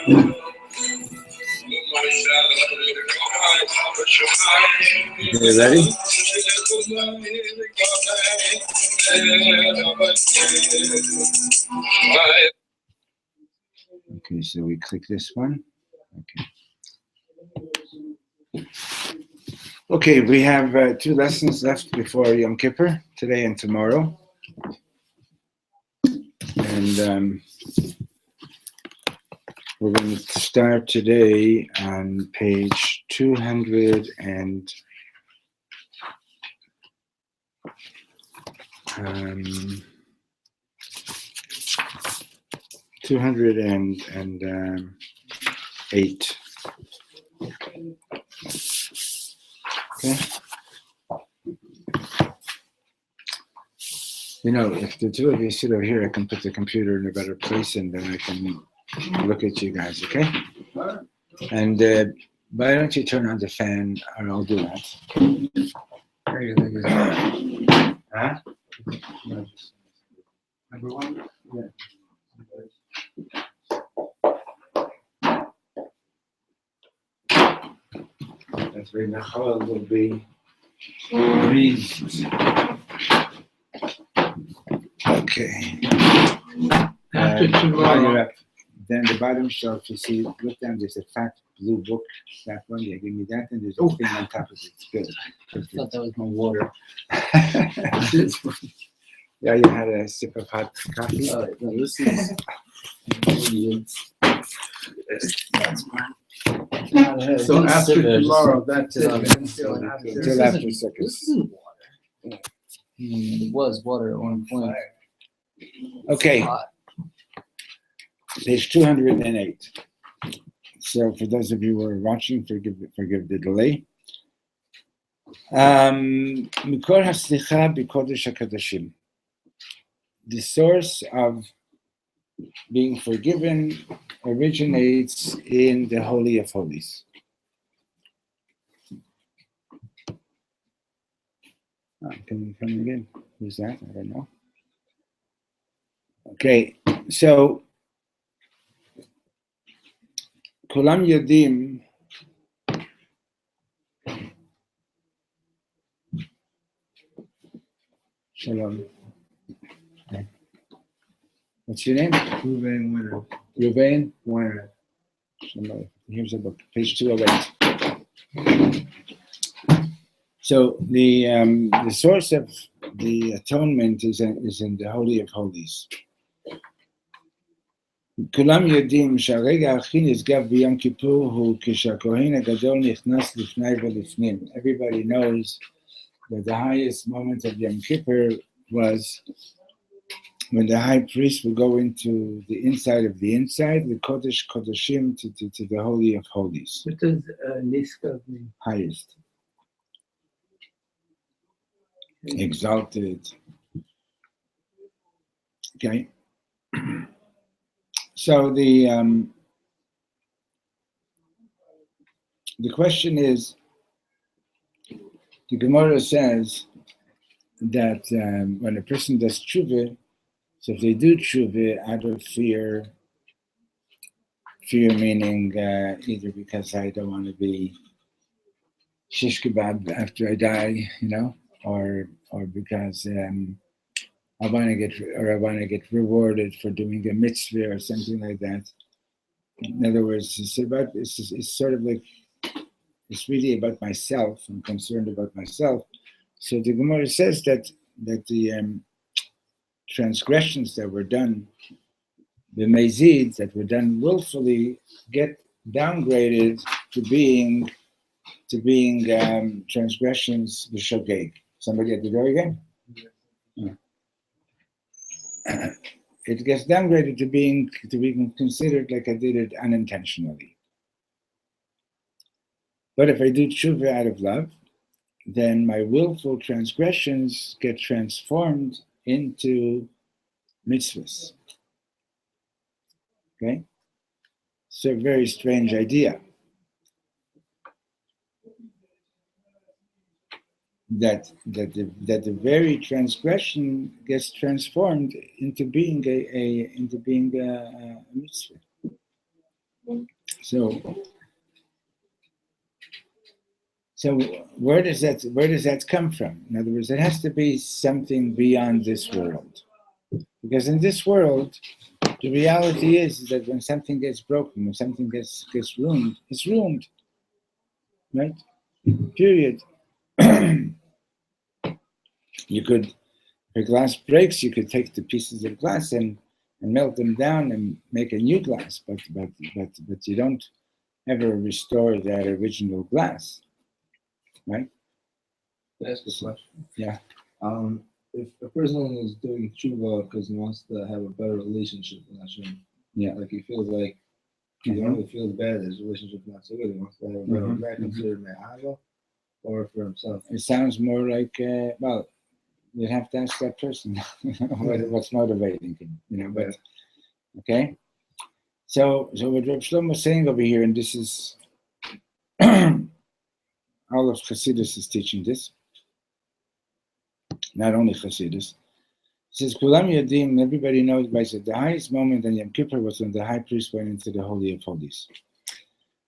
You ready? Okay, so we click this one. Okay, we have 2 lessons left before Yom Kippur, today and tomorrow. And we're going to start today on page 200 and 208. Okay. You know, if the 2 of you sit over here, I can put the computer in a better place, and then I can look at you guys. Okay. And why don't you turn on the fan, or I'll do that. Huh? Number 1? Yeah. That's right. Now will be breathed. Okay. After tomorrow. Then the bottom shelf, you see, look down, there's a fat blue book. That one, yeah, give me that, and there's a thing on top of it. It's good. I thought that was my water. Yeah, you had a sip of hot coffee. No, this is. So after tomorrow, that's it. Until after seconds. This isn't water. It was water at one point. Okay. Page 208. So for those of you who are watching, forgive the delay. Mikor haslicha b'kodesh hakadoshim. The source of being forgiven originates in the Holy of Holies. Can you come again? Who's that? I don't know. Okay, so Kulam Yodim Shalom. Okay. What's your name? Ruvain Winter. Ruvain? Winter. Shalom. Here's a book, page 208. So the source of the atonement is in the Holy of Holies. כולם יודעים שהרגע הכי נשגב ביום כיפור הוא כשהכהן הגדול נכנס לפני ולפנים. Everybody knows that the highest moment of Yom Kippur was when the high priest would go into the inside of the inside, the Kodesh Kodeshim, to the Holy of Holies. What does Niskav mean? Highest. Exalted. Okay. So the question is, the Gemara says that when a person does tshuva, so if they do tshuva out of fear meaning either because I don't want to be shish kebab after I die, or because I want to get rewarded for doing a mitzvah or something like that. In other words, it's sort of like, it's really about myself. I'm concerned about myself. So the Gemara says that the transgressions that were done, the mezid that were done willfully, get downgraded to being transgressions b'shogeg. Somebody at the door again? Yeah. It gets downgraded to being considered like I did it unintentionally. But if I do tshuva out of love, then my willful transgressions get transformed into mitzvahs. Okay? So a very strange idea. That the very transgression gets transformed into being a mitzvah. So where does that come from? In other words, it has to be something beyond this world. Because in this world, the reality is that when something gets broken, when something gets ruined, it's ruined. Right? Period. You could, if a glass breaks, you could take the pieces of glass and melt them down and make a new glass, but you don't ever restore that original glass. Right? That's the question. Yeah. If a person is doing tshuva because he wants to have a better relationship with Hashem, like he feels like he only feels bad, his relationship not so good, he wants to have a better consider me'ava or for himself. It sounds more like well, you have to ask that person what's motivating him, But okay. So what Reb Shlomo is saying over here, and this is all of Chassidus is teaching this. Not only Chassidus. He says, Kulam Yadim, everybody knows by the highest moment in Yom Kippur was when the high priest went into the Holy of Holies.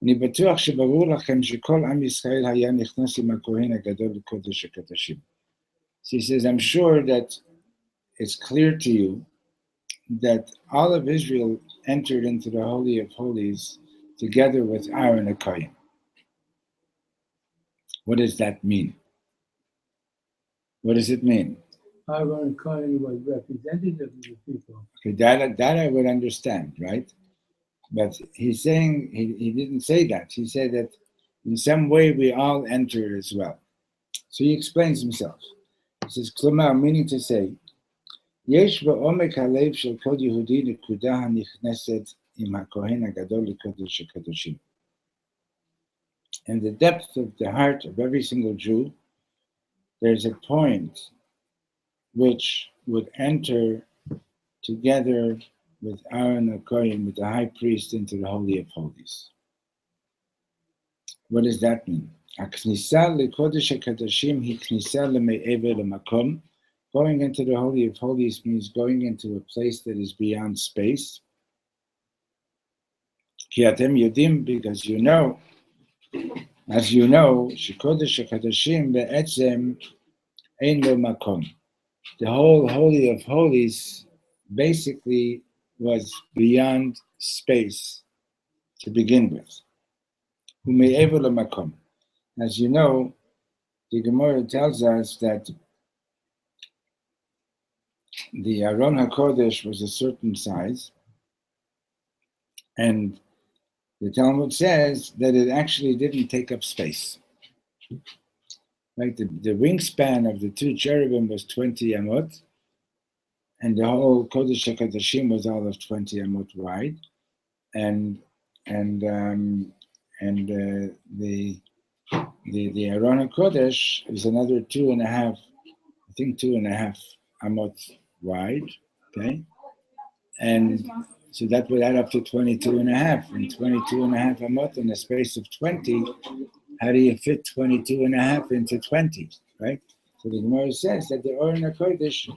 אני בטוח שברור לכם שכל עם ישראל היה נכנס עם הכהן הגדול לקודש הקודשים. So he says, I'm sure that it's clear to you that all of Israel entered into the Holy of Holies together with Aaron the Kohen. What does that mean? What does it mean? Aaron Cohen was representative of the people. Okay, that I would understand, right? But he's saying, he didn't say that. He said that in some way we all enter as well. So he explains himself. He says, Klumar, meaning to say, Yesh ba'omek halev shel kol Yehudi nekuda hanichneset im hakohen hagadol lekodesh hakodoshim. In the depth of the heart of every single Jew, there's a point which would enter together with Aaron HaKohen, with the high priest, into the Holy of Holies. What does that mean? Going into the Holy of Holies means going into a place that is beyond space. Because you know, as you know, the whole Holy of Holies basically was beyond space to begin with. As you know, the Gemara tells us that the Aron HaKodesh was a certain size, and the Talmud says that it actually didn't take up space. Right? The wingspan of the two cherubim was 20 amot, and the whole Kodesh HaKodeshim was all of 20 amot wide, and the Aron HaKodesh is another 2.5 amot wide, okay, and so that would add up to 22.5, and 22.5 amot in a space of 20. How do you fit 22.5 into 20, right? So the Gemara says that the Aron HaKodesh,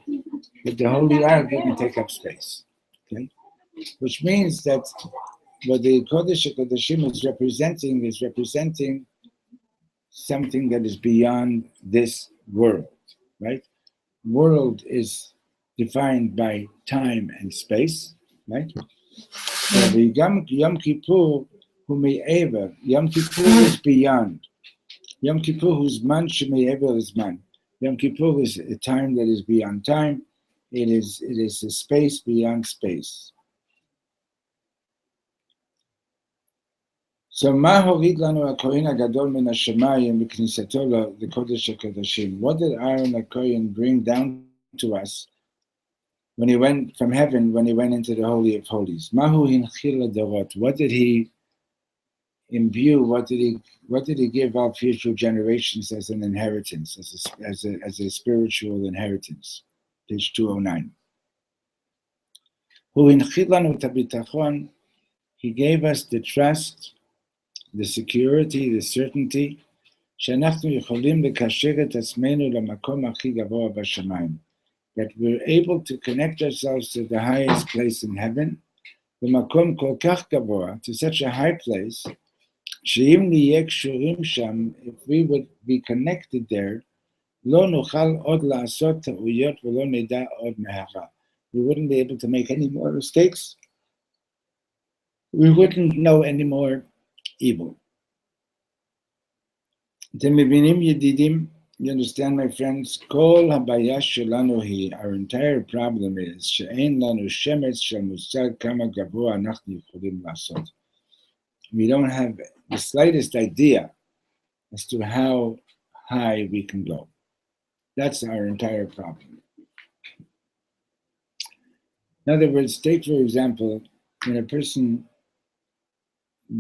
that the Holy Ark didn't take up space, okay? Which means that what the Kodesh HaKodeshim is representing something that is beyond this world, right? World is defined by time and space, right? So the Yom Kippur, Yom Kippur is beyond. Yom Kippur, whose man sheme'ever is man. Yom Kippur is a time that is beyond time. It is a space beyond space. So, ma horid lanu hakohen hagadol min hashamayim v'knisato lekodesh hakodeshim. What did Aaron HaKohen bring down to us when he went from heaven, when he went into the Holy of Holies? Mahu hinchil adorot. What did he imbue? What did he give our future generations as an inheritance, as a spiritual inheritance? Page 209. Hu hinchil lanu tabitachon. He gave us the trust, the security, the certainty, that we're able to connect ourselves to the highest place in heaven במקום כל כך גבוה, to such a high place, שאם נהיה קשורים שם, if we would be connected there, לא נוכל עוד לעשות טעויות ולא נדע עוד מהרה. We wouldn't be able to make any more mistakes. We wouldn't know any more evil. אתם מבינים ידידים? You understand, my friends? כל הבעיה שלנו היא, our entire problem is, שאין לנו שמץ של מושג כמה גבוה אנחנו יכולים לעשות. We don't have the slightest idea as to how high we can go. That's our entire problem. In other words, take for example, when a person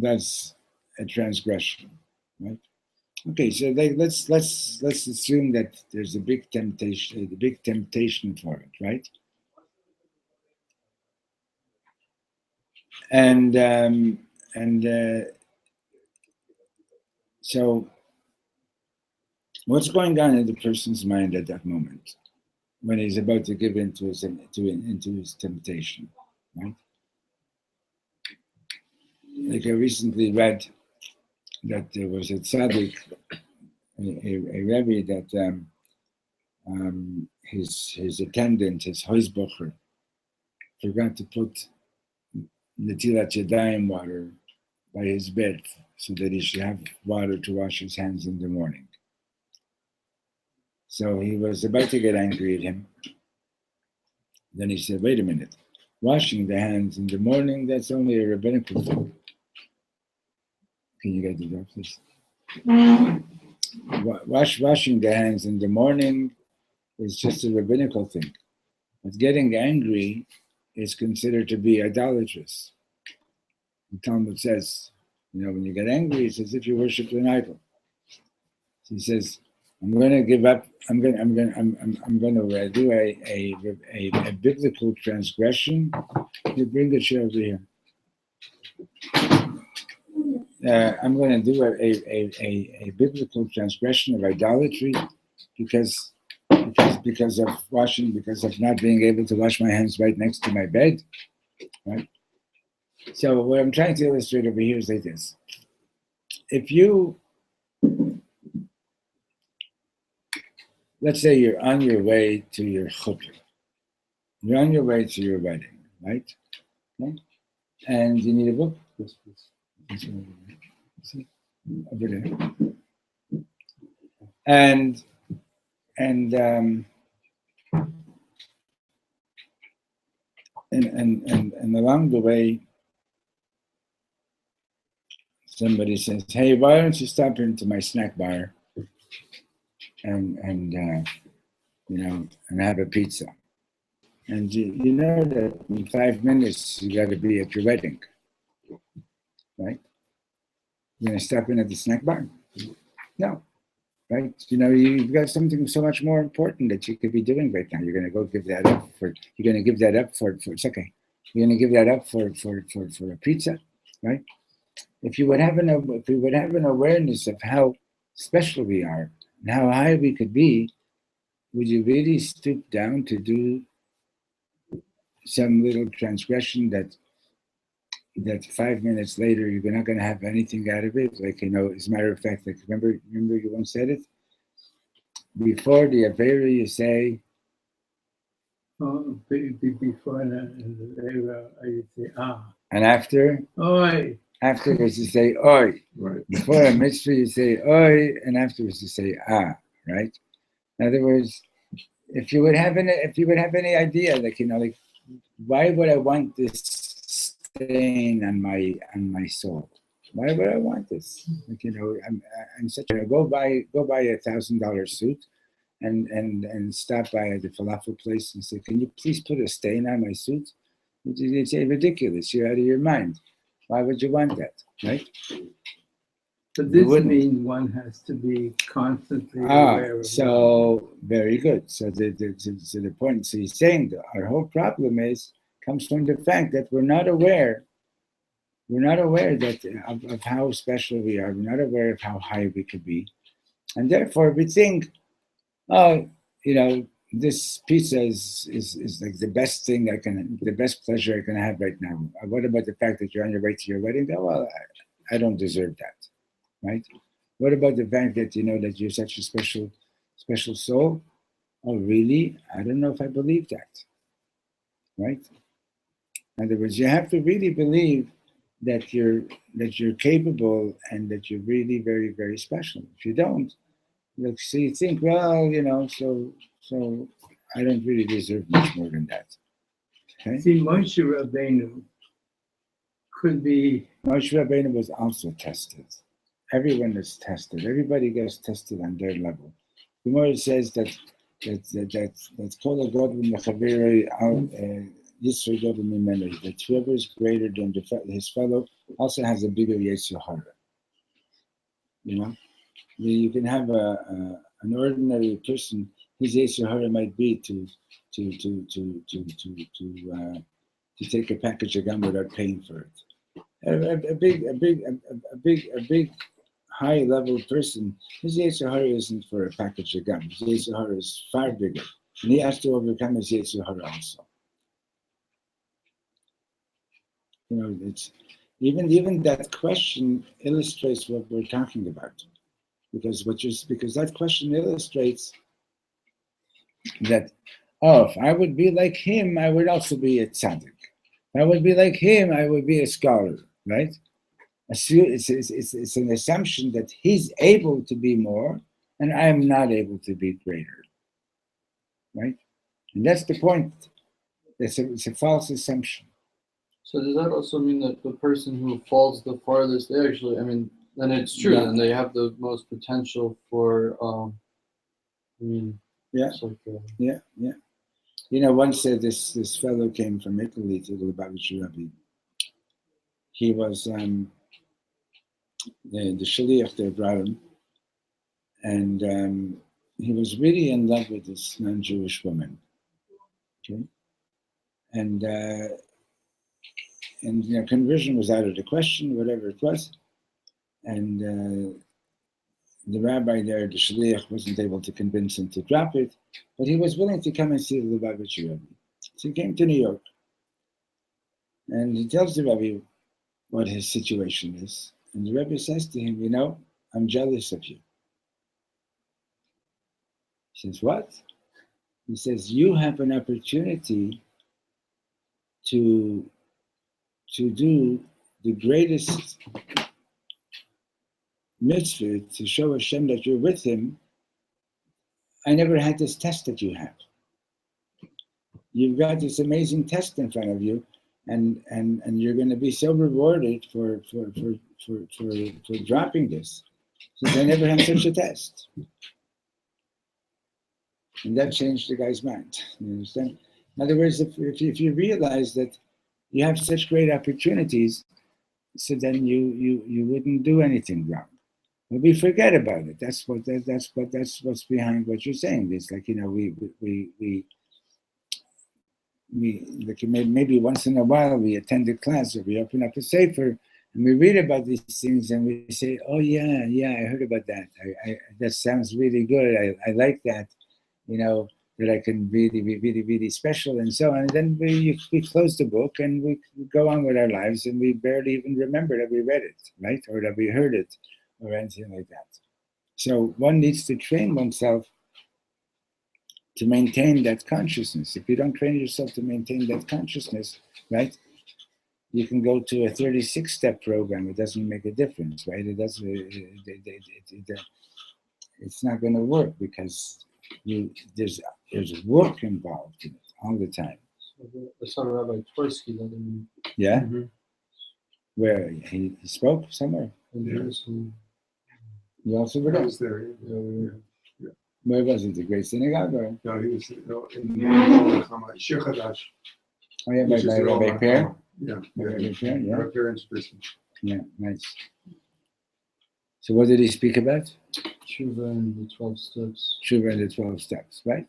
does a transgression, right? Okay, so let's assume that there's a big temptation for it, right? And so what's going on in the person's mind at that moment when he's about to give into his temptation, right? Like I recently read that there was a tzaddik, a Rebbe that his attendant, his hoisbocher, forgot to put Netilat Yadayim water by his bed so that he should have water to wash his hands in the morning. So he was about to get angry at him. Then he said, wait a minute, washing the hands in the morning, that's only a rabbinical thing. Can you get the door, please? Washing the hands in the morning is just a rabbinical thing. But getting angry is considered to be idolatrous. The Talmud says, when you get angry, it's as if you worship an idol. So he says, I'm going to give up. I'm going to do a biblical transgression. You bring the chair over here. I'm going to do a biblical transgression of idolatry because of not being able to wash my hands right next to my bed, right? So what I'm trying to illustrate over here is like this. If you, let's say you're on your way to your chuppah, you're on your way to your wedding, right? Okay? And you need a book. Yes, please. See, over there. And along the way, somebody says, "Hey, why don't you stop into my snack bar and have a pizza?" And you know that in 5 minutes you got to be at your wedding, right? You're going to stop in at the snack bar? No, right? You've got something so much more important that you could be doing right now. You're going to go give that up for. You're going to give that up for. It's okay. You're going to give that up for a pizza, right? If we would have an awareness of how special we are and how high we could be, would you really stoop down to do some little transgression that 5 minutes later you're not going to have anything out of it? Like, as a matter of fact, like remember you once said it? Before the Avera you say, before the Avera you say and after? Oi. Afterwards you say oi. Right. Before a mitzvah you say oi, and afterwards you say right? In other words, if you would have any idea, like why would I want this stain on my soul? Why would I want this? Like, I'm such a go buy $1,000 suit and stop by the falafel place and say, can you please put a stain on my suit? You'd say ridiculous. You're out of your mind. Why would you want that, right? But this means one has to be constantly aware of so very good. So the point. So he's saying that our whole problem comes from the fact that we're not aware that of how special we are. We're not aware of how high we could be, and therefore we think, this pizza is like the best thing the best pleasure I can have right now. What about the fact that you're on your way to your wedding? Oh, well, I don't deserve that, right? What about the fact that you know that you're such a special soul? Oh, really? I don't know if I believe that, right? In other words, you have to really believe that you're capable and that you're really very, very special. If you don't, like, so you think, well, you know, so I don't really deserve much more than that. Okay? See, Moshe Rabbeinu could be. Moshe Rabbeinu was also tested. Everyone is tested. Everybody gets tested on their level. The more it says that Kol HaGodol Mechaverei Yisro Gadol Mimenu, that whoever is greater than his fellow also has a bigger Yetzer Hara. You know, you can have an ordinary person. His Yetzer Hara might be to take a package of gum without paying for it. A big high level person, his Yetzer Hara isn't for a package of gum. His Yetzer Hara is far bigger, and he has to overcome his Yetzer Hara also. You know, it's even that question illustrates what we're talking about, because that question illustrates that, oh, if I would be like him, I would also be a tzaddik. If I would be like him, I would be a scholar, right? It's an assumption that he's able to be more, and I am not able to be greater, right? And that's the point. It's a false assumption. So does that also mean that the person who falls the farthest, they actually, I mean, then it's true, Yeah. and they have the most potential for, I mean, Yeah. it's like Yeah. You know, once this fellow came from Italy to the Lubavitcher Rebbe. He was the shaliach there brought him, and he was really in love with this non-Jewish woman. Okay, and you know, conversion was out of the question, whatever it was, and the rabbi there, the shaliach, wasn't able to convince him to drop it, but he was willing to come and see the Lubavitcher Rebbe. So he came to New York, and he tells the Rebbe what his situation is, and the Rebbe says to him, you know, I'm jealous of you. He says, what? He says, you have an opportunity to do the greatest mitzvah, to show Hashem that you're with him. I never had this test that you have. You've got this amazing test in front of you, and you're going to be so rewarded for dropping this. Since I never had such a test. And that changed the guy's mind. You understand? In other words, if you realize that you have such great opportunities, so then you wouldn't do anything wrong. But we forget about it. That's what's behind what you're saying. It's like, you know, we like maybe once in a while we attend a class or we open up a sefer and we read about these things and we say, oh yeah, I heard about that. I that sounds really good. I like that. You know, that I can really be really special and so on. And then we close the book and we go on with our lives and we barely even remember that we read it, right? Or that we heard it or anything like that. So one needs to train oneself to maintain that consciousness. If you don't train yourself to maintain that consciousness, right? You can go to a 36-step program. It doesn't make a difference, right? It doesn't. It's not going to work because there's work involved in it all the time. I saw Rabbi Tversky the other night. Yeah? Mm-hmm. Where he spoke somewhere? In Jerusalem. You also were I there? was there. Yeah. Where was it? The Great Synagogue? Or? No, he was in Shir Chadash. Oh yeah, by Rabbi Pear? Yeah. Rabbi Pear, yeah. Rabbi Pear in Jerusalem. Yeah, nice. So what did he speak about? Tshuva and the 12 steps. Tshuva and the 12 steps, right?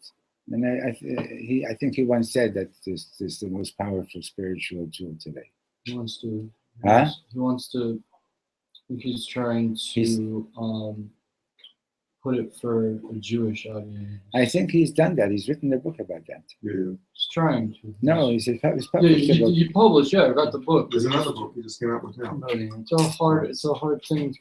And I think he once said that this is the most powerful spiritual tool today. He wants to. He wants to. I think he's trying to put it for a Jewish audience. I think he's done that. He's written a book about that. Yeah. He's trying to. No, he's published Yeah, a book. he published. Yeah, I got the book. There's another book he just came out with now. It's a hard thing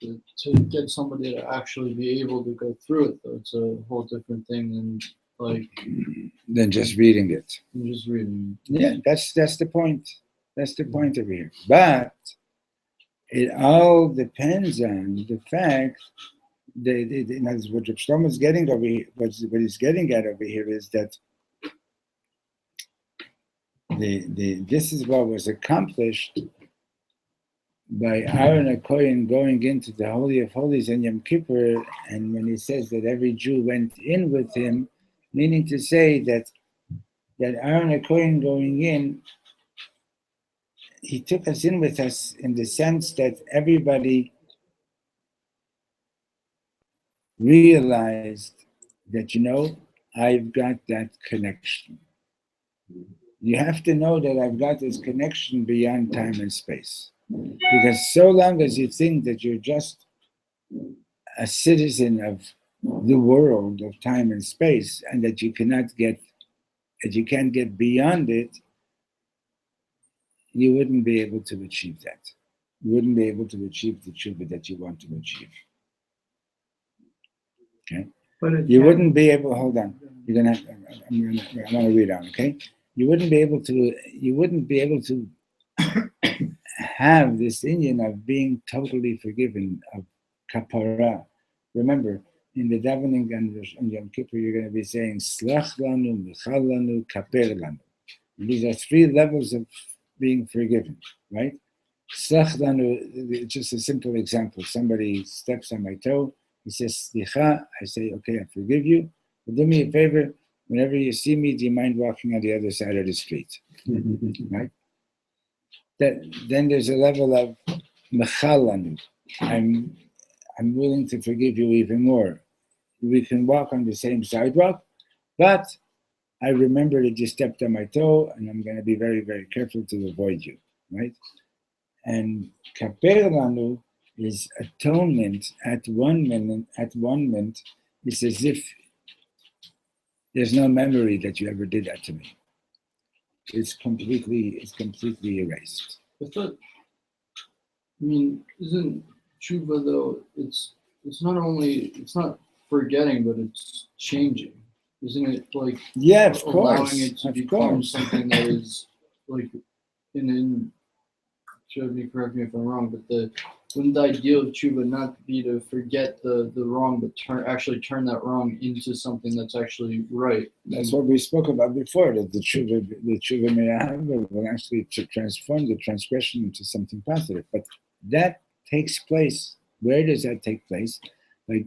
to get somebody to actually be able to go through it. Though it's a whole different thing than like Than just reading it. just reading. Yeah, that's the point. That's the point over here. But it all depends on the fact that, in other words, what Reb Shlomo is getting over here, what he's getting at over here is that this is what was accomplished by Aaron HaKohen going into the Holy of Holies in Yom Kippur, and when he says that every Jew went in with him, meaning to say that Aaron HaKohen going in, he took us in with us in the sense that everybody realized that, I've got that connection. You have to know that I've got this connection beyond time and space. Because so long as you think that you're just a citizen of the world of time and space, and that you can't get beyond it, you wouldn't be able to achieve that. You wouldn't be able to achieve the tshuva that you want to achieve. Okay? You wouldn't be able. Hold on. I'm gonna read on. Okay? You wouldn't be able to have this Indian of being totally forgiven, of kapara. Remember, in the davening on Yom Kippur, you're going to be saying slach lanu, michal lanu, kaper lanu. These are three levels of being forgiven, right? Slach lanu, just a simple example. Somebody steps on my toe. He says slicha. I say, okay, I forgive you. But do me a favor. Whenever you see me, do you mind walking on the other side of the street? Right? Then there's a level of mechalanu. I'm willing to forgive you even more. We can walk on the same sidewalk, but I remember that you stepped on my toe, and I'm going to be very, very careful to avoid you, right? And kaper lanu is atonement at one moment. It's as if there's no memory that you ever did that to me. It's completely erased. Isn't tshuva though? It's not forgetting, but it's changing, isn't it? Like allowing it to become something that is like in. Should correct me if I'm wrong, but wouldn't the ideal of tshuva not be to forget the wrong, but turn that wrong into something that's actually right? That's what we spoke about before, that the tshuva me'ahava will actually transform the transgression into something positive. But that takes place. Where does that take place? By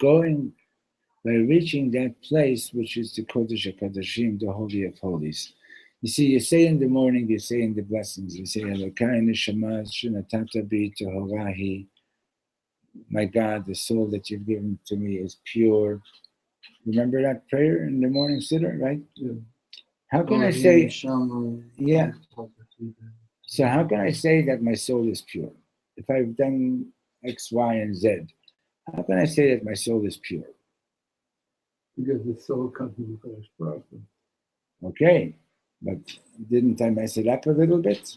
reaching that place, which is the Kodesh HaKodashim, the Holy of Holies. You see, you say in the morning, you say in the blessings, you say, Elokai neshama shenatata bi tehorahi. My God, the soul that you've given to me is pure. Remember that prayer in the morning siddur, right? Yeah. How can I say, yeah. So how can I say that my soul is pure? If I've done X, Y, and Z, how can I say that my soul is pure? Because the soul comes from the Kodesh Baruch Hu. Okay. But didn't I mess it up a little bit?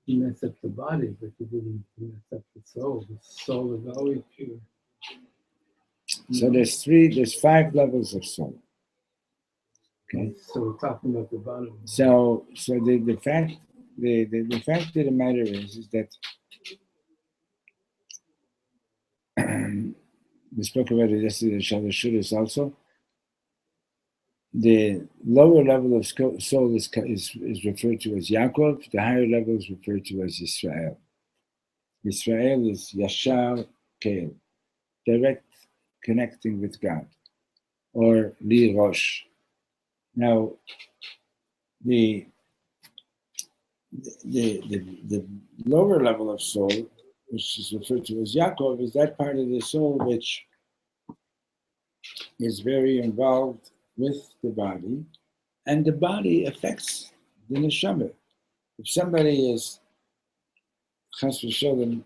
You messed up the body, but you didn't mess up the soul. The soul is always pure. So there's 5 levels of soul. Okay. So we're talking about the bottom. So the fact of the matter is that we spoke about it yesterday. Shalosh Shudas also. The lower level of soul is referred to as Yaakov. The higher level is referred to as Yisrael. Yisrael is Yashar Keil, direct connecting with God, or Li Rosh. Now, the lower level of soul, which is referred to as Yaakov, is that part of the soul which is very involved with the body, and the body affects the neshama. If somebody is chas v'sholem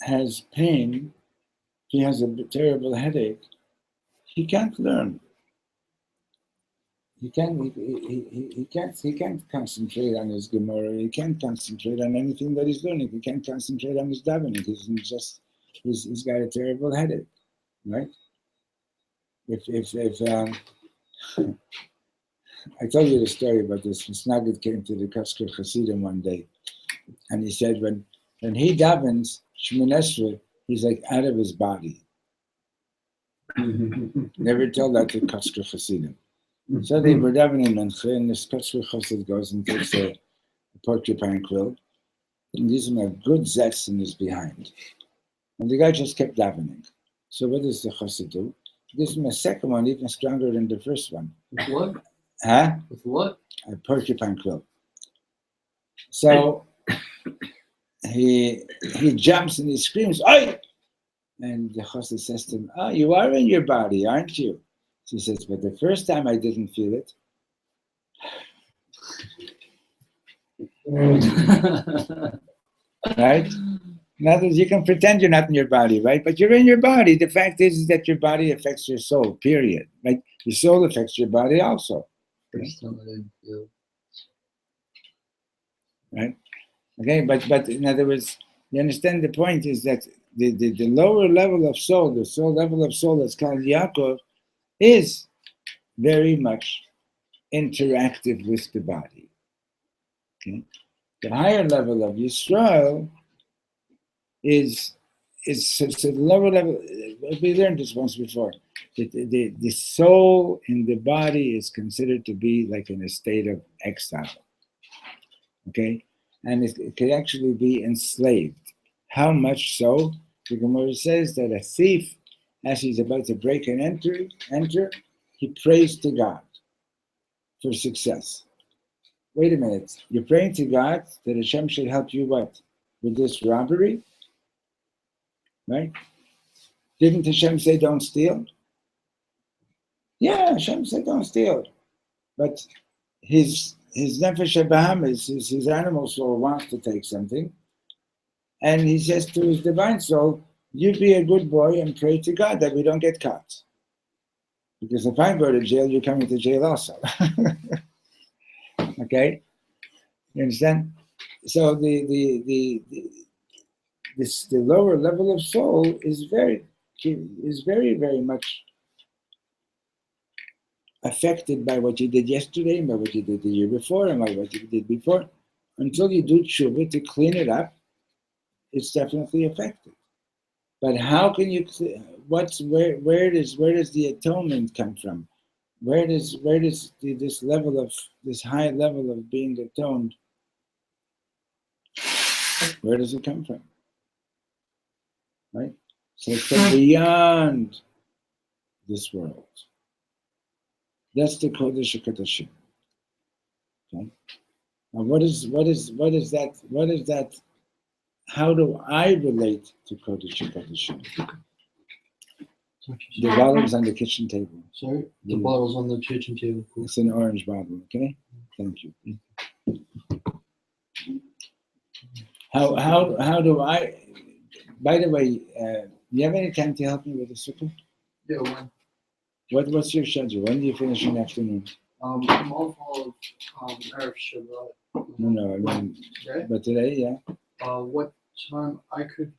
has pain he has a terrible headache, he can't learn. He can't concentrate on his Gemara. He can't concentrate on anything that he's learning. He can't concentrate on his davening. He's got a terrible headache, right? If I told you the story about this. Snagid came to the Kosker Hasidim one day, and he said when he davens Shemon Esrei, he's like out of his body. Never told that to Kosker Hasidim. So they were davening Menche, and this Kosker Hasid goes and takes a porcupine quill and gives him a good zest in his behind. And the guy just kept davening. So what does the Chassid do? He gives him a second one, even stronger than the first one. With what? Huh? With what? A porcupine quill. So he jumps and he screams, "Oi!" And the Chassid says to him, "Oh, you are in your body, aren't you?" So he says, "But the first time I didn't feel it." Right? In other words, you can pretend you're not in your body, right? But you're in your body. The fact is that your body affects your soul, period. Right? Your soul affects your body also. First time I didn't feel. Right? Okay, but in other words, you understand the point is that the lower level of soul, the soul level of soul that's called Yaakov, is very much interactive with the body. Okay? The higher level of Yisrael is so the lower level. We learned this once before. The soul in the body is considered to be like in a state of exile. Okay, and it could actually be enslaved. How much so? The Gemara says that a thief, as he's about to break and enter, he prays to God for success. Wait a minute, you're praying to God that Hashem should help you what? With this robbery? Right? Didn't Hashem say don't steal? Yeah, Hashem said don't steal. But his nefesh habahamis, his animal soul wants to take something. And he says to his divine soul, you be a good boy and pray to God that we don't get caught. Because if I go to jail, you're coming to jail also. Okay? You understand? So the lower level of soul is very, very much affected by what you did yesterday, and by what you did the year before, and by what you did before. Until you do tshuva to clean it up, it's definitely affected. But how can you? Where does the atonement come from? Where does this high level of being atoned? Where does it come from? Right. So it's from beyond this world. That's the Kodesh HaKodashim. Okay. Now, what is that? How do I relate to Kodesh HaKodashim? The bottle's on the kitchen table. Sorry? The bottle's on the kitchen table. Cool. It's an orange bottle, okay? Thank you. How do I, by the way, do you have any time to help me with the sukkah? Yeah, when? What's your schedule? When do you finish in the afternoon? I'm off all Erev Shabbat. No, I mean, today? But today, yeah. What time? I could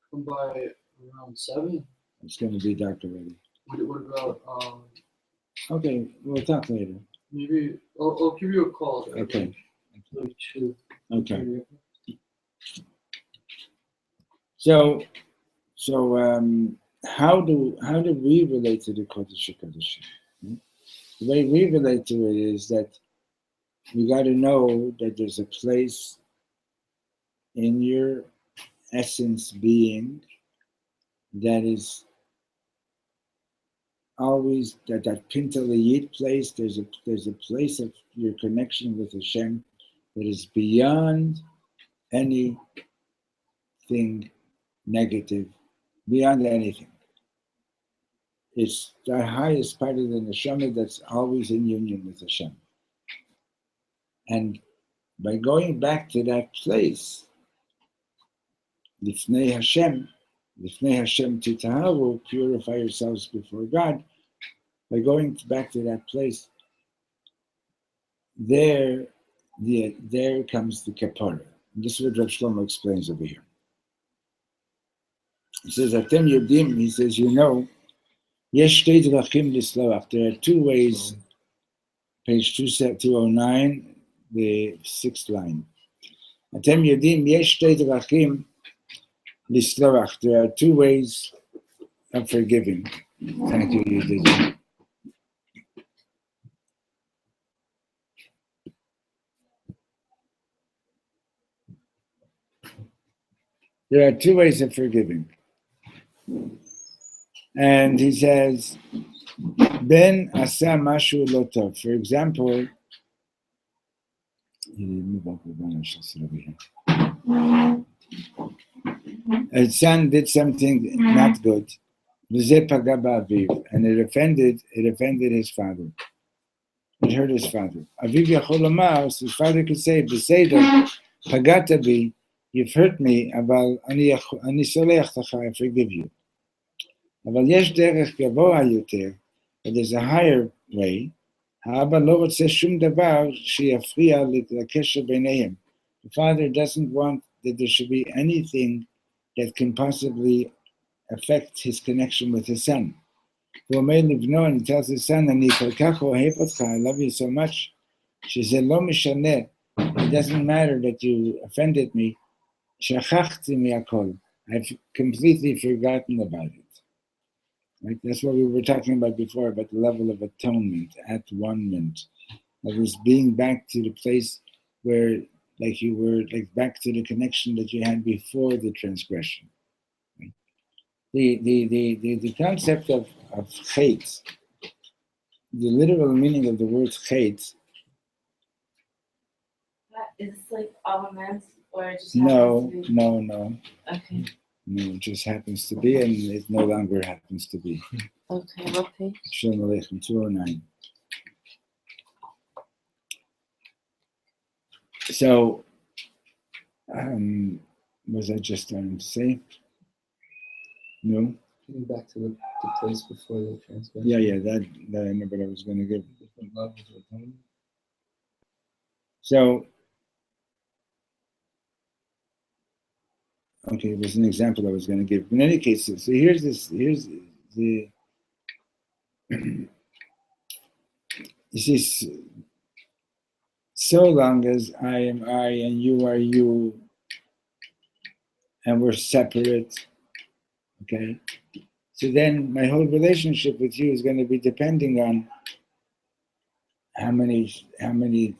come by around 7. It's going to be dark already. What about, Okay, we'll talk later. maybe, I'll give you a call. Okay. Like 2. Okay. So how do we relate to the Kodesh HaKodashim? The way we relate to it is that we got to know that there's a place in your essence being that is always that Pintalayit place. There's a place of your connection with Hashem that is beyond anything negative, beyond anything. It's the highest part of the neshama that's always in union with Hashem. And by going back to that place, Lifnei Hashem, L'fnei Hashem titaharu, purify yourselves before God by going back to that place. There comes the kapara. This is what Reb Shlomo explains over here. He says, Atem Yodim, he says, you know, Yesh shtei drachim lisloach. There are two ways, page 209, the 6th line. Atem Yodim, Yesh shtei drachim lisloach. There are two ways of forgiving. Thank you, Yudhijah. There are two ways of forgiving. And he says, Ben asa mashu lo tov. For example, a son did something not good, and it offended his father. It hurt his father. Aviv yachol lomar, so his father could say, Beseder, pagata bi, you've hurt me, aval ani soleach lecha, I forgive you. Aval yesh derech gavoa yoter, but there's a higher way. Ha'aba lo rotze shum davar sheyafriya lekesher beineim. The father doesn't want that there should be anything that can possibly affect his connection with his son. And he tells his son, I love you so much. She said, Lo mishaneh. It doesn't matter that you offended me. Shachachti mi'akol. I've completely forgotten about it. Right? That's what we were talking about before, about the level of atonement, at-one-ment. That is being back to the place where, like you were, like back to the connection that you had before the transgression. Right? The concept of chait, the literal meaning of the word chait. Is this like all meant, or it just No. Okay. No, it just happens to be, and it no longer happens to be. Okay, what page? Shalom Aleichem, 209. So, was I just starting to say? No? Getting back to the place before the transgression. Yeah, that I know what I was going to give. Different levels of atonement. So, okay, it was an example I was going to give. In any case, so here's the, you see, so long as I am I and you are you, and we're separate, okay? So then my whole relationship with you is going to be depending on how many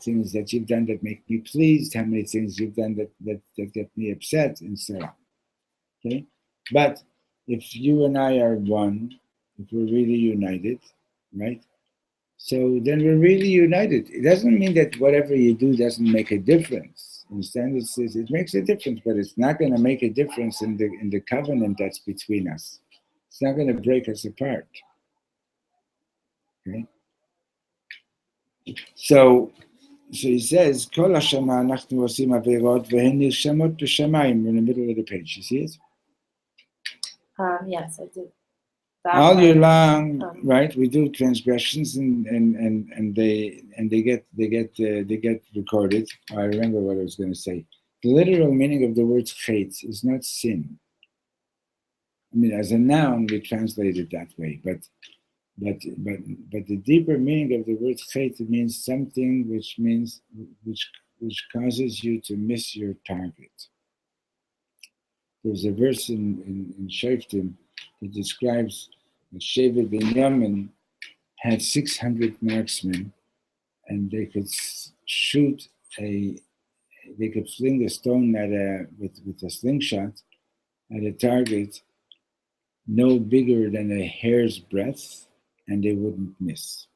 things that you've done that make me pleased, how many things you've done that get me upset, and so on. Okay? But if you and I are one, if we're really united, right? So then we're really united. It doesn't mean that whatever you do doesn't make a difference. Understand? It makes a difference, but it's not going to make a difference in the covenant that's between us. It's not going to break us apart. Okay? So he says, Kol hashama anachnu osim averot v'hen nirshemot b'shamayim. We're in the middle of the page. You see it? Yes, I do. All year long, right? We do transgressions, and they get recorded. I remember what I was going to say. The literal meaning of the word chait is not sin. I mean, as a noun, we translate it that way, but the deeper meaning of the word chait, it means something which causes you to miss your target. There's a verse in Shoftim that describes that Shevet Binyamin had 600 marksmen, and they could fling a stone with a slingshot at a target no bigger than a hair's breadth, and they wouldn't miss.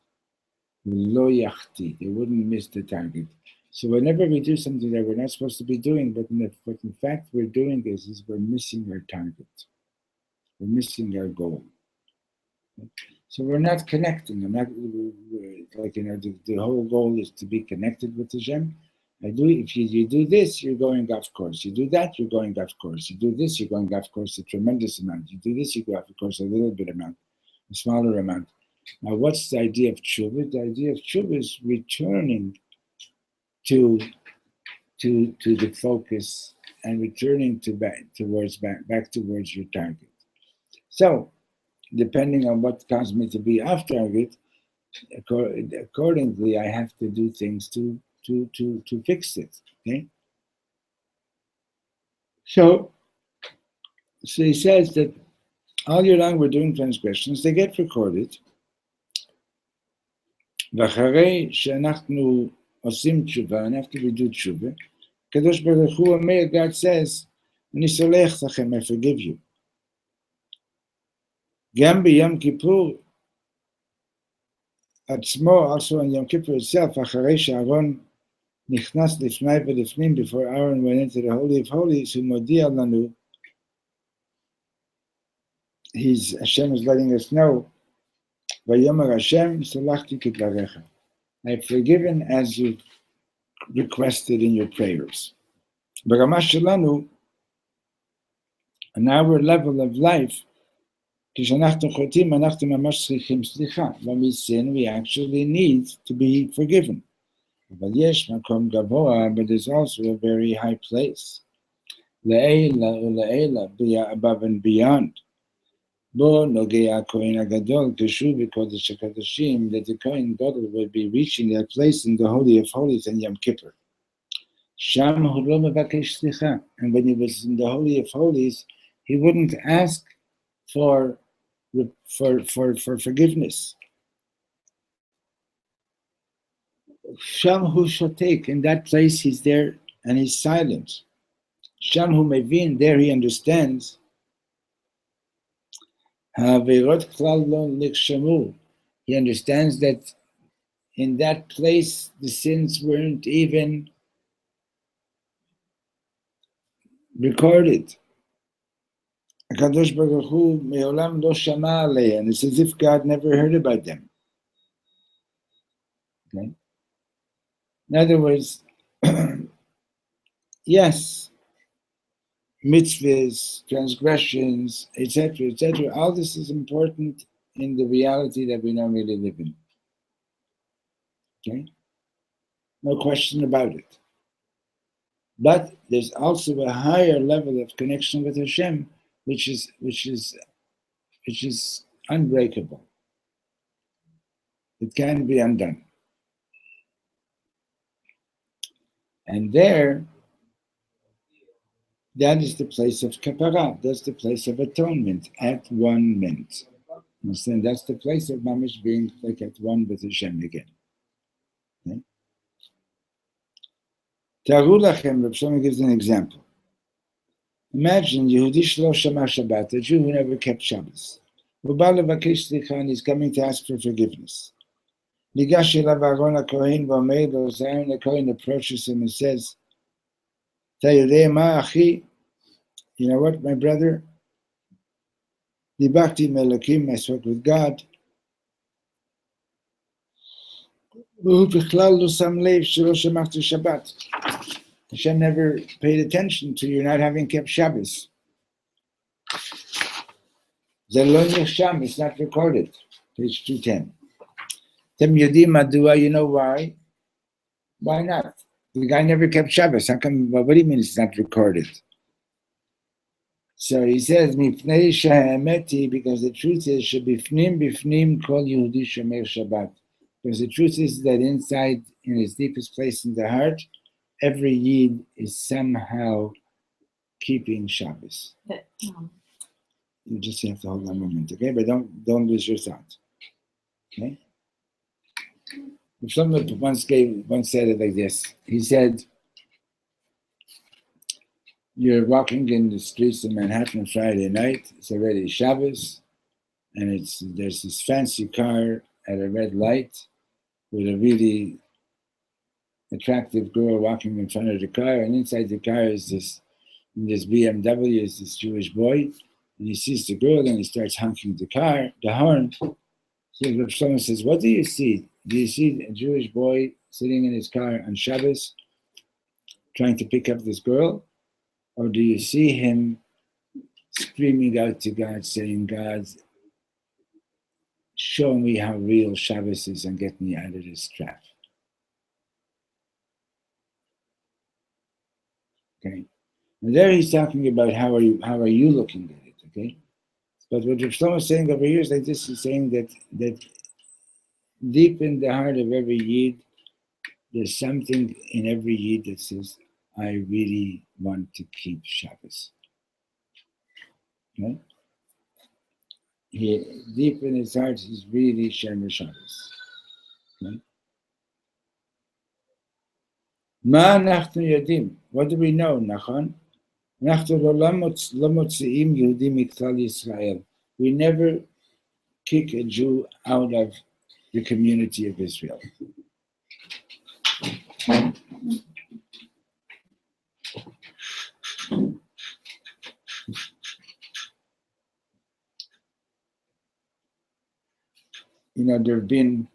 Lo yachti, they wouldn't miss the target. So whenever we do something that we're not supposed to be doing, but in fact we're doing is we're missing our target. We're missing our goal. So we're not connecting. The whole goal is to be connected with Hashem, If you do this, you're going off course. You do that, you're going off course. You do this, you're going off course a tremendous amount. You do this, you go off course a little bit amount, a smaller amount. Now, what's the idea of tshuva? The idea of tshuva is returning to the focus and returning back towards your target. So, depending on what caused me to be off target, accordingly, I have to do things to fix it. Okay. So he says that all year long we're doing transgressions. They get recorded. ואחרי שאנחנו עושים תשובה, and after we do תשובה, הקדוש ברוך הוא אומר, God says, אני סולח לכם, I forgive you. גם ביום כיפור עצמו, also on Yom Kippur itself, אחרי שאהרון נכנס לפני ולפנים, before Aaron went into the Holy of Holies, הוא מודיע לנו, Hashem is letting us know, ויאמר השם, סלחתי כדבריך. I have forgiven as you requested in your prayers. ברמה שלנו, on our level of life, כשאנחנו חוטאים, אנחנו ממש צריכים סליחה. When we sin, we actually need to be forgiven. אבל יש מקום גבוה, but there's also a very high place. לעילה ולעילה, above and beyond. בו נוגע הכהן הגדול, קשור בקודש הקודשים, that the Kohen Gadol will be reaching that place in the Holy of Holies in Yom Kippur. שם הוא לא מבקש סליחה. And when he was in the Holy of Holies, he wouldn't ask for forgiveness. שם הוא שותק. In that place, he's there and he's silent. שם הוא מבין, there he understands. העבירות כלל לא נרשמו. He understands that in that place, the sins weren't even recorded. הקדוש ברוך הוא מעולם לא שמע עליהן. It's as if God never heard about them. Okay? In other words, yes, mitzvahs, transgressions, etc., all this is important in the reality that we normally live in. Okay? No question about it. But there's also a higher level of connection with Hashem, which is unbreakable. It can't be undone. And there, that is the place of kapara. That's the place of atonement, at one mint. Understand? That's the place of mamish being like at one with Hashem again. Okay? Taru lachem, Reb Shlomo gives an example. Imagine Yehudi shelo shama Shabbat, a Jew who never kept Shabbos. Uba levakesh slicha, and he's coming to ask for forgiveness. Nigash elav Aaron HaKohen v'omer lo, Aaron HaKohen approaches him and says, Ta yodei ma achi, you know what, my brother? Dibakti me'elokim, I spoke with God. V'hu bichlal lo sam lev shelo shemachti Shabbat. Hashem never paid attention to you not having kept Shabbos. Zelon Yesham, it's not recorded. Page 210. Tem Yodim Madua, you know why? Why not? The guy never kept Shabbos. How come? Well, what do you mean it's not recorded? So he says, Mipnei Sha'emeti, because the truth is, Bifnim Kol Yehudi Shomer Shabbat. Because the truth is that inside, in its deepest place in the heart, every Yid is somehow keeping Shabbos. You just have to hold on a moment, okay? But don't lose your thought. Okay? Someone once said it like this. He said, you're walking in the streets of Manhattan Friday night, it's already Shabbos, and there's this fancy car at a red light with a really attractive girl walking in front of the car, and inside the car is this BMW is this Jewish boy, and he sees the girl and he starts honking the horn. So Reb Shlomo says, what do you see? Do you see a Jewish boy sitting in his car on Shabbos? trying to pick up this girl? Or do you see him screaming out to God, saying, God, show me how real Shabbos is and get me out of this trap? Okay. And there he's talking about how are you looking at it, okay? But what Reb Shlomo is saying over here is like this, he's saying that deep in the heart of every Yid, there's something in every Yid that says, I really want to keep Shabbos. Okay? Deep in his heart, he's really Shemer Shabbos. Okay? Ma nachnu yadim. What do we know, Nachon? We never kick a Jew out of the community of Israel. You know, there have been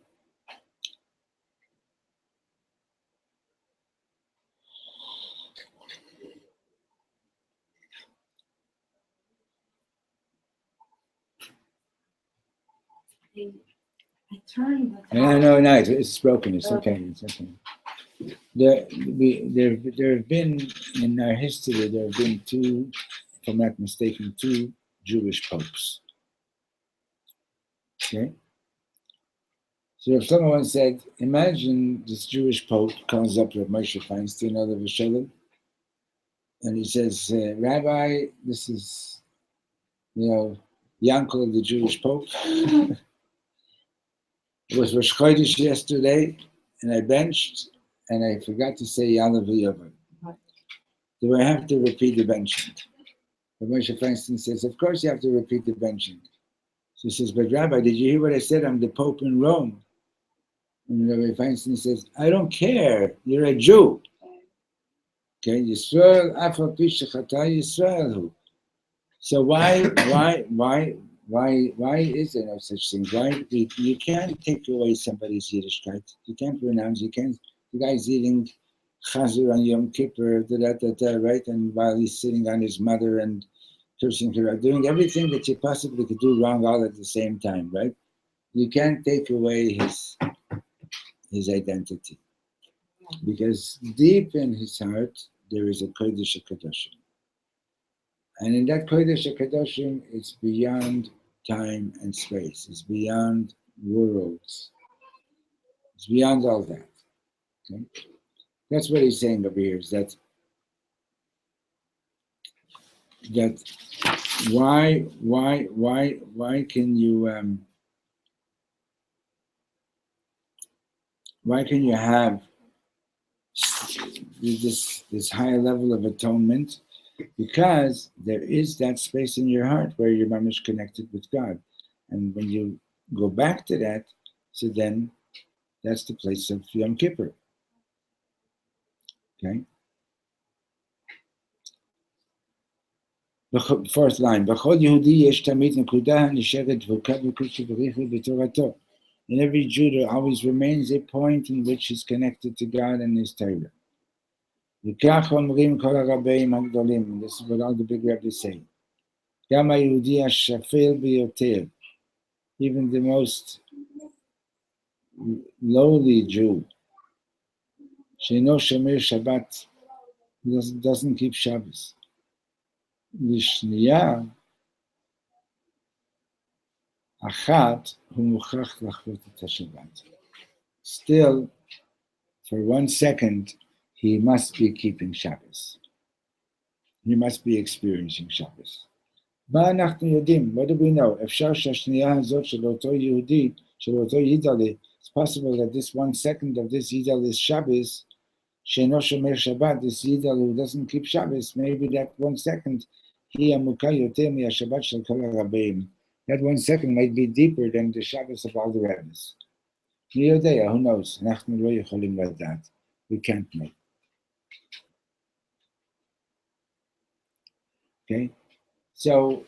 I turned the no, it's broken. It's okay. It's okay. There have been in our history. There have been two, if I'm not mistaken, two Jewish popes. Okay. So if someone said, imagine this Jewish pope comes up to Moshe Feinstein, Olav Shalom, and he says, Rabbi, this is, Yankel, the Jewish pope. It was Rosh Chodesh yesterday, and I benched, and I forgot to say Yalav Yovan. Do I have to repeat the benching? But Moshe Feinstein says, of course you have to repeat the benching. So he says, but Rabbi, did you hear what I said? I'm the Pope in Rome. And Rabbi Feinstein says, I don't care. You're a Jew. Okay, Yisrael, Afal Pisha Chata Yisrael. So why is there no such thing? Why you can't take away somebody's Yiddishkeit? You can't renounce. You can't. The guy's eating chazir on Yom Kippur, right? And while he's sitting on his mother and cursing her, doing everything that you possibly could do wrong all at the same time, right? You can't take away his identity, because deep in his heart there is a Kodesh HaKadoshim. And in that Kodesh HaKadoshim, it's beyond time and space. It's beyond worlds. It's beyond all that. Okay? That's what he's saying over here, is that why can you have this higher level of atonement? Because there is that space in your heart where your mom is connected with God. And when you go back to that, so then that's the place of Yom Kippur. Okay? The fourth line. In every Jew there always remains a point in which he's connected to God and his Torah. And this is what all the big rabbis say. Even the most lowly Jew, doesn't keep Shabbos. Still, for 1 second, he must be keeping Shabbos. He must be experiencing Shabbos. What do we know? It's possible that this 1 second of this Yidal is Shabbos, this Yidal who doesn't keep Shabbos, maybe that 1 second, that 1 second might be deeper than the Shabbos of all the rabbis. Who knows? We can't know. Okay? So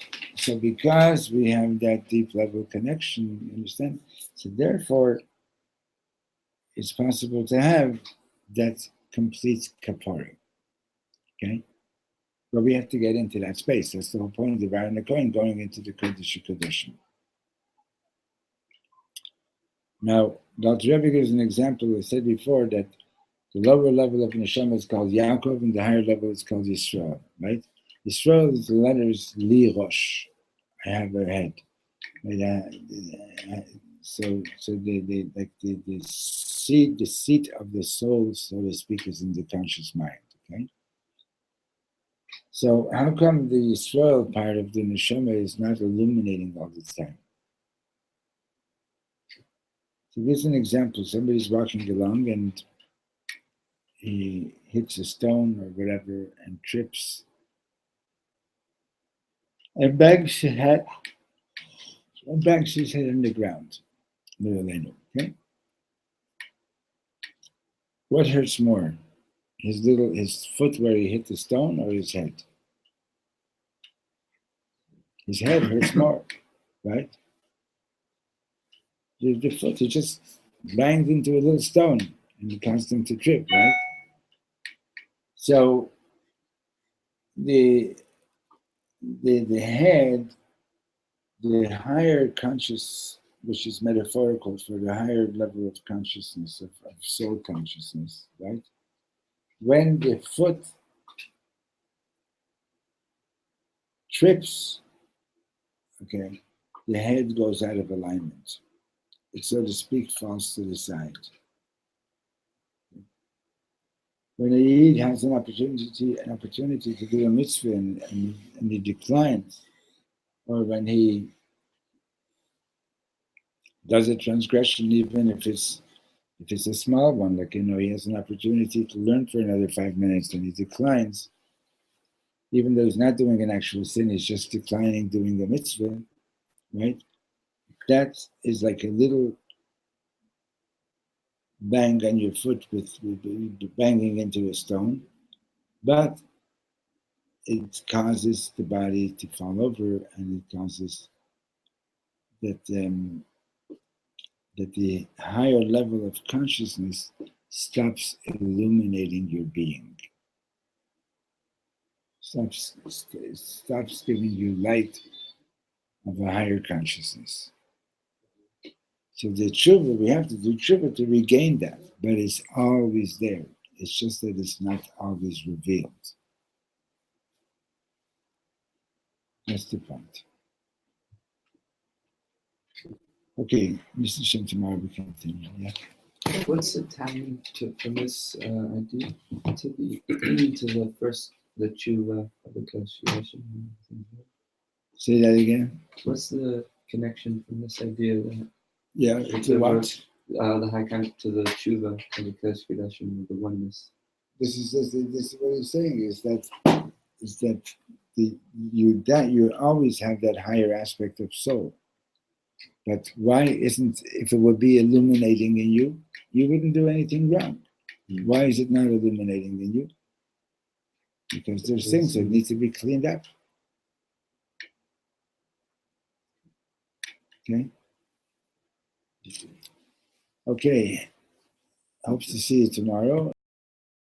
because we have that deep level connection, you understand? So therefore, it's possible to have that complete kapara. Okay? But we have to get into that space. That's the whole point of Aaron Cohen going into the Kodesh Kodeshim. Now, Dr. Rebbe gives an example. I said before that the lower level of Neshama is called Yaakov, and the higher level is called Yisrael, right? Yisrael is the letters Li Rosh. I have a head. Right? So the seat of the soul, so to speak, is in the conscious mind. Okay. So how come the Yisrael part of the neshama is not illuminating all the time? So this is an example. Somebody's walking along and he hits a stone or whatever and trips and bangs his head on the ground. Okay? What hurts more? His foot where he hit the stone or his head? His head hurts more, right? The foot, he just banged into a little stone and it caused him to trip, right? So the head, the higher conscious, which is metaphorical for the higher level of consciousness, of soul consciousness, right? When the foot trips, okay, the head goes out of alignment. It, so to speak, falls to the side. When a Yid has an opportunity to do a mitzvah and he declines, or when he does a transgression, even if it's a small one, like he has an opportunity to learn for another 5 minutes and he declines, even though he's not doing an actual sin, he's just declining doing the mitzvah, right? That is like a little bang on your foot with banging into a stone, but it causes the body to fall over, and it causes that the higher level of consciousness stops illuminating your being, stops giving you light of a higher consciousness. So the tshuva, we have to do tshuva to regain that, but it's always there. It's just that it's not always revealed. That's the point. Okay, Mr. Shem, tomorrow we continue. Yeah. What's the timing from this idea to the tshuva of the constellation? Say that again. What's the connection from this idea that to what? The high kind to the tshuva of the constellation, the oneness? This is what he's saying is that you always have that higher aspect of soul. But why isn't, if it would be illuminating in you, you wouldn't do anything wrong. Why is it not illuminating in you? Because there's things that need to be cleaned up. Okay? Okay. Hope to see you tomorrow.